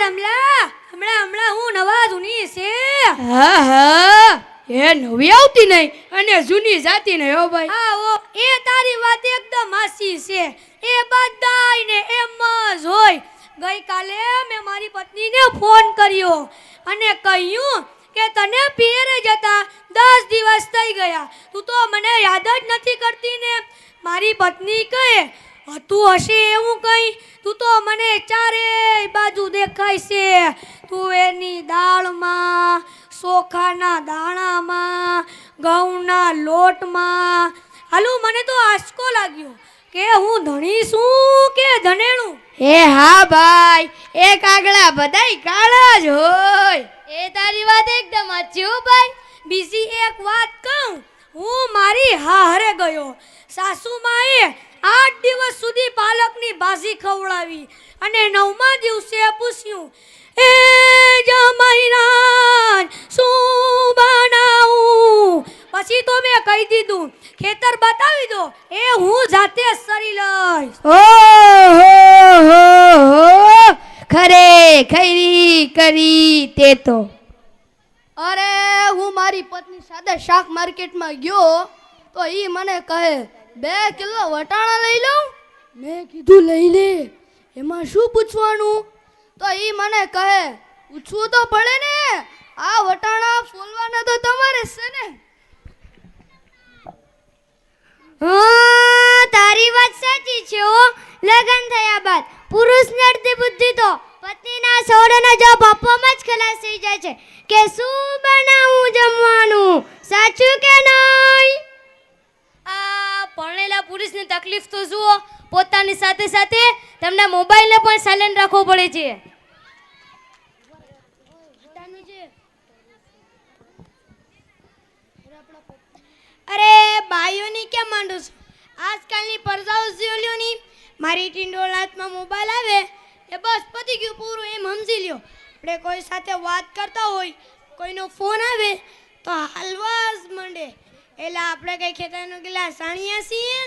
રમલા હમણાં હું નવા જૂની છે. હા એ નવી આવતી નહીં અને જૂની જાતી નહીં હો ભાઈ. આવો એ તારી વાત એકદમ હાસી છે. એ બધાયને એમ જ હોય. ગઈકાલે મેં મારી પત્નીને ફોન કર્યો અને કહ્યું કે તને પિયરે જતા 10 દિવસ થઈ ગયા, તું તો મને યાદ જ નથી કરતી ને. મારી પત્ની કહે હતું હશે એવું કંઈ, તું તો મને ચારેય બાજુ દેખાય છે. તુવેરની દાળમાં, ચોખાના દાણામાં, ઘઉંના લોટમાં. હાલું મને તો આંચકો લાગ્યો કે હું ધણી છું કે ધનેણું. એ હા ભાઈ, એ કાગડા બધાય કાળા જ હોય. એ તારી વાત એકદમ સાચી હો ભાઈ. બીજી એક વાત કહું, હું મારી હારે ગયો. સાસુમાએ 8 દિવસ સુધી પાલકની ભાજી ખવડાવી અને 9મા દિવસે પૂછ્યું, એ જમાઈરાજ શું બનાવું? પછી તો મેં કહી દીધું, ખેતર બતાવી દો, એ હું જાતે જ સરી લઈશ. ઓહો ખરે ખરી કરી તે તો. અરે હું મારી પત્ની સાથે શાક માર્કેટમાં ગયો તો ઈ મને કહે 2 કિલો વટાણા લઈ લઉં. મેં કીધું લઈ લે, એમાં શું પૂછવાનું? તો ઈ મને કહે પૂછવું તો પડે ને, આ વટાણા ફોલવાના તો તમારે છે ને. તારી વાત સાચી છે હો. લગ્ન થયા બાદ પુરુષની અડધી બુદ્ધિ તો પત્નીના સોડના જવાબ આપવામાં જ ખલાસ થઈ જાય છે કે શું બનાવું જમવાનું. સાચું કે નહીં? આ પરણેલા પુરુષની તકલીફ તો જુઓ, પોતાની સાથે સાથે તમને મોબાઈલને પણ સાયલેન્ટ રાખવો પડે છે. અરે બાયોની કેમ માંડું છું? આજકાલની પરજાઓ જોલ્યોની મારી ટીંડોળ હાથમાં મોબાઈલ આવે એ બસ પતી ગયું પૂરું એમ સમજી લ્યો. આપણે કોઈ સાથે વાત કરતા હોય, કોઈનો ફોન આવે તો હાલવા જ મંડે. એલા આપણે કઈ ખેતરનો ગિલાસ સાણિયા છીએ?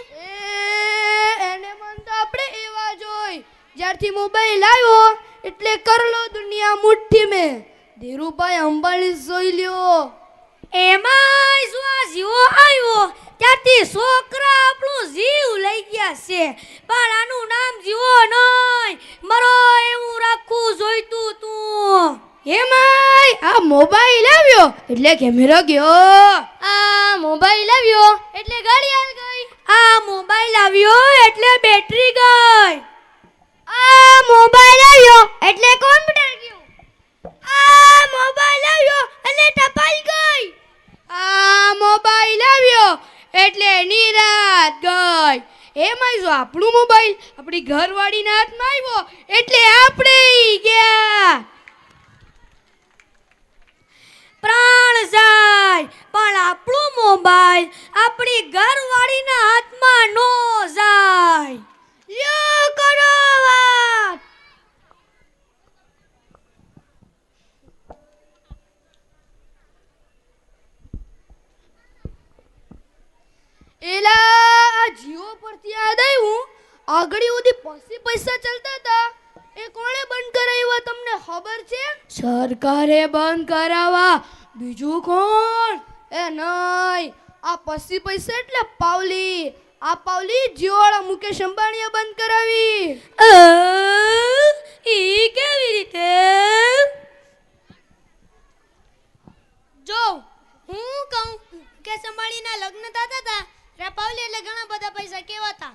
એને મન તો આપણે એવા જોઈ. જ્યારથી મોબાઈલ આવ્યો એટલે કરલો દુનિયા મુઠ્ઠી મેં. ધીરુભાઈ અંબાણી જોઈ લ્યો. એમાંય જો આ જીવો આવ્યો ત્યારથી છોકરા આપણું જીવ લઈ ગયા છે. પણ આનું નામ જીવો નહીં, મરો એવું રાખવું જોઈતું તું. એમાંય આ મોબાઈલ આવ્યો એટલે કેમેરો ગયો. આ મોબાઈલ આવ્યો એટલે ગાડી આવી ગઈ. આ મોબાઈલ આવ્યો એટલે બેટરી ગઈ. આ મોબાઈલ આવ્યો એટલે કોમ્પ્યુટર ગયું. આ મોબાઈલ આવ્યો એટલે ટપાલ ગઈ. આ મોબાઈલ આવ્યો એટલે નિરાત ગઈ. એમાંય જો આપણું મોબાઈલ આપણી ઘરવાળીના હાથમાં આવ્યો એટલે આપણે ગયા. પ્રાણ જાય પણ આપણું મોબાઈલ આપણી ઘરવાળીના હાથમાં નો જાય. લ્યો કરો વાત. એલા આ જીઓ પરથી યાદ આવ્યું, આગળ સુધી પૈસા ચાલતા હતા એ કોણે બંધ કરાવ્યા તમને ખબર છે? સરકારે બંધ કરાવવા. બીજું કોણ? એ નહીં, આ પૈસા એટલે પાવલી. આ પાવલી જીઓવાળા મુકેશ અંબાણીએ બંધ કરાવી. ઈ કેવી રીતે? જો હું કહું કે સંભાળીના લગ્ન થતા હતા રપાવલી એટલે ઘણા બધા પૈસા કેવા હતા.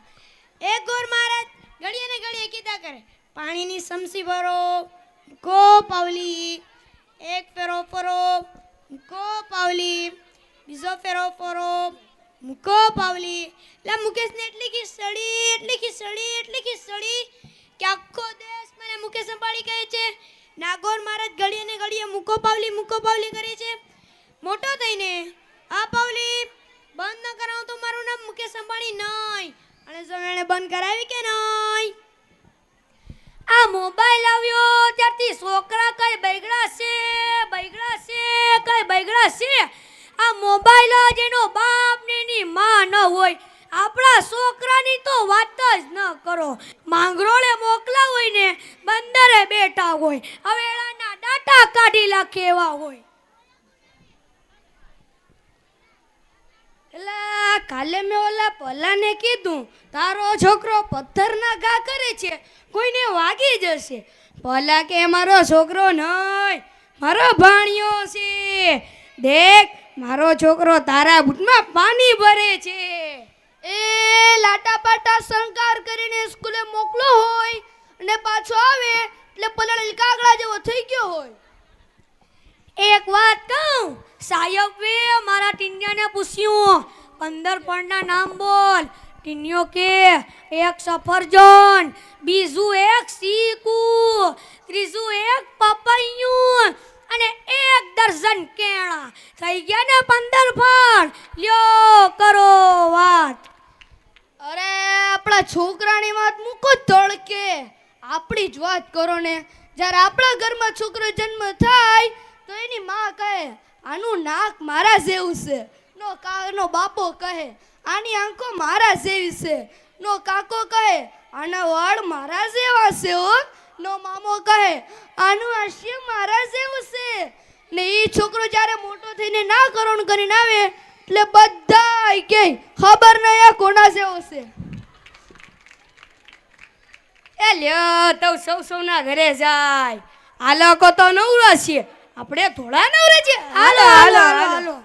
એક ગોર મહારાજ ઘડીએ ને ઘડીએ કીધા કરે, પાણીની સમસી ભરો કો પાવલી, એક ફેરો ફરો કો પાવલી, બીજો ફેરો ફરો મુકો પાવલી. લા મુકેશને એટલી ખીસડી કે આખો દેશ મને મુકેશ અંબાણી કહે છે. નાગોર મહારાજ ઘડીએ ને ઘડીએ મુકો પાવલી કરે છે. મોટો થઈને આ પાવલી બંધ ન કરાવું તો મારું નામ મુકેશ અંબાણી નહીં. અને જો એણે બંધ કરાવી કે નહીં? આ મોબાઈલ આવ્યો ત્યારથી છોકરા કઈ બૈગડા છે. આ મોબાઈલ જ એનો બાપ ને એની માં ન હોય. આપણા છોકરાની તો વાત જ ન કરો. માંગરોળે મોકલા હોય ને બંદરે બેઠા હોય. હવેળાના ડાટા કાઢી નાખે એવા હોય. એલા કાલે મેં ઓલા પલાને કીધું તારો છોકરો પથ્થરના ઘા કરે છે, કોઈને વાગી જશે. પલા કે મારો છોકરો નહીં, મારો ભાણિયો છે. દેખ મારો છોકરો તારા બૂટમાં પાણી ભરે છે. એ લાટા પાટા શણગાર કરીને સ્કૂલે મોકલો હોય અને પાછો આવે એટલે પલાળેલ કાગડા જેવો થઈ ગયો હોય. એક વાત કહું, સાહેબે મારા ટીનિયાને પૂછ્યું 15 ફળના નામ બોલ. ટીનિયો કે એક સફરજન, બીજું એક ચીકુ, ત્રીજું એક પપૈયું અને 1 દર્જન કેળા. થઈ ગયા ને 15 ફળ. લ્યો કરો વાત. અરે આપણા છોકરાની વાત મૂકો તડકે, આપણી જ વાત કરો ને. જ્યારે આપણા ઘરમાં છોકરો જન્મ થાય તો એની માં કહે આનું નાક મારા જેવું છે, નો બાપો કહે આની આંખો મારા જેવી છે, નો કાકો કહે આના વાળ મારા જેવા છે હો, નો મામો કહે આનું હાસ્ય મારા જેવું છે. ને એ છોકરો જ્યારે મોટો થઈને નાકરણ કરીને આવે એટલે બધા કે ખબર નહીં આ કોના જેવો છે. એ લ્યો તો સૌના ઘરે જાય. આ લોકો તો નવરા છીએ, આપણે થોડા નવરા છીએ. હાલો હાલો હાલો હાલો.